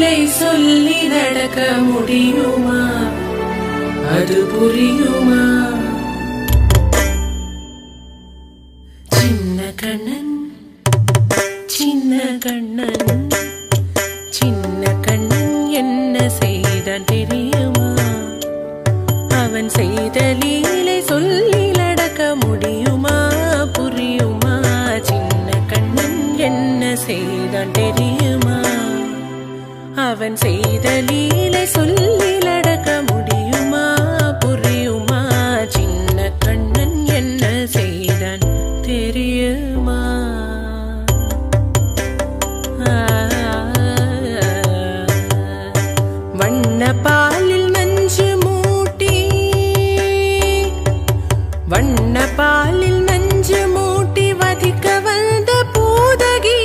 லீலை சொல்லி நடக்க முடியுமா? அது புரியுமா? சின்ன கண்ணன் சின்ன கண்ணன் சின்ன கண்ணன் என்ன செய்தான் தெரியுமா? அவன் செய்த லீலை சொல்லி நடக்க முடியுமா? புரியுமா? சின்ன கண்ணன் என்ன செய்தான் தெரியுமா? அவன் செய்த லீலை சொல்லி நடக்க முடியுமா? புரியுமா? சின்ன கண்ணன் என்ன செய்தான் தெரியுமா? வண்ண பாலில் நஞ்சு மூட்டி வண்ண பாலில் நஞ்சு மூட்டி வதிக்க வந்த பூதகி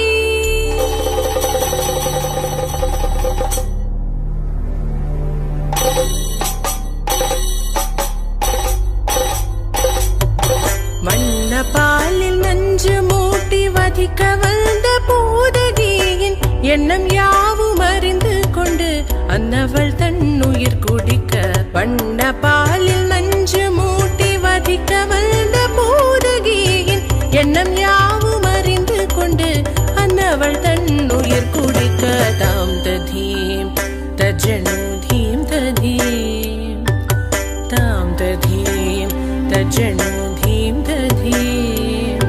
வண்ண பாலில் நஞ்சு மூட்டி வதிக்க வந்த பூதகியின் எண்ணம் யாவும் அறிந்து கொண்டு அன்னவள் தன்னுயிர் குடிக்க வண்ண பாலில் நஞ்சு மூட்டி வதிக்க வந்த பூதகியின் எண்ணம் யாவும் அறிந்து கொண்டு அன்னவள் தன்னுயிர் குடிக்க தாம் ததீம் தஜனு தீம் ததீம் தாம் ததீம் தஜனு தீம் ததீம்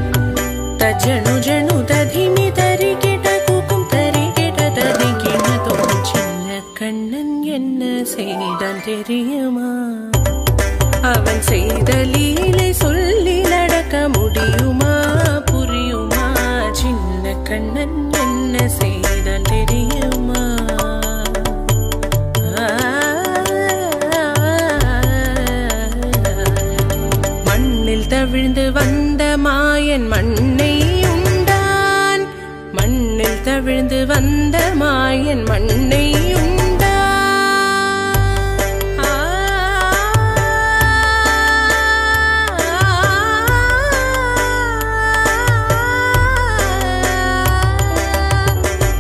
தஜனு ஜனு ததிமி தரி கிட்ட கூக்கும் தரி கிட்ட ததி கிணதோ சின்ன கண்ணன் என்ன செய்தான் தெரியுமா? அவன் செய்த லீலை சொல்லி நடக்க முடியுமா? புரியுமா? சின்ன கண்ணன் என்ன செய்தான் தெரியுமா? மண்ணில் தவிழ்ந்து வந்த மாயன் மண்ணை உண்டான் மண்ணில் தவிழ்ந்து வந்த மாயன் மண்ணை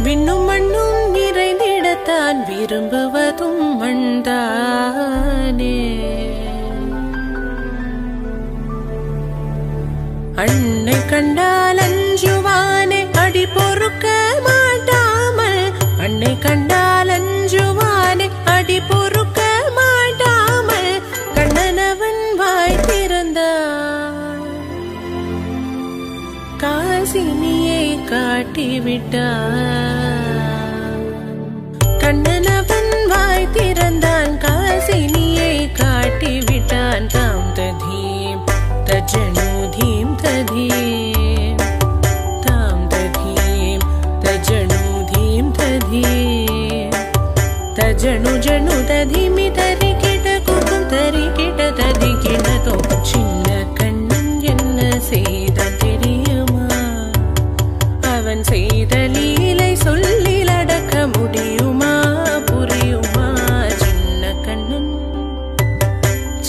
விண்ணும் மண்ணும் நிறைந்திடத்தான் விரும்புவதும் மண்தானே. அன்னை கண்டால் அஞ்சுவானே அடி பொறுக்க மாட்டாமல் அன்னை கண்டால் அஞ்சுவானே அடி பொறுக்க மாட்டாமல் கண்ணனவன் வாய் திறந்தான் காசினியை காட்டிவிட்டான். கண்ணனவன் வாய் திறந்தான் காசினியை காட்டிவிட்டான். தாம் ததீம் தஜனு தீம் ததீம் தாம் ததீம் தஜனு தீம் ததீம் தஜனு ஜனு ததிமி தரி கிட்ட கூக்கும் தரி கிட்ட ததி கிணதோ சின்ன கண்ணன் என்ன செய்தான் தெரியுமா? அவன் செய்த லீலை சொல்லி நடக்க முடியுமா? புரியுமா? சின்ன கண்ணன்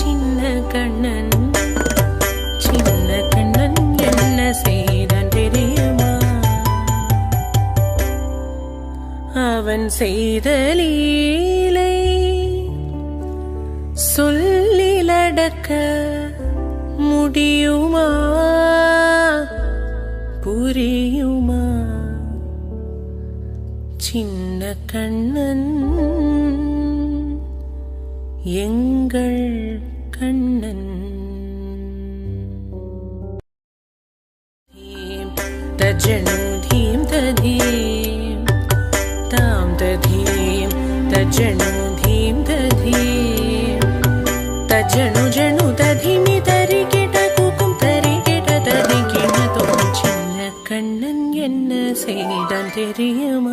சின்ன கண்ணன் சின்ன கண்ணன் என்ன செய்தான் தெரியுமா? அவன் செய்த லீலை சொல்லி நடக்க முடியுமா? புரியுமா? சின்ன கண்ணன் எங்கள் கண்ணன். தஜனு தீம் ததீம் தாம் ததீம் தஜனு தீம் ததீம் தஜனு ஜனு ததிமி தரி கிட்ட கூக்கும் தரி கிட்ட ததி கிணதோ சின்ன கண்ணன் என்ன செய்தான் தெரியுமா?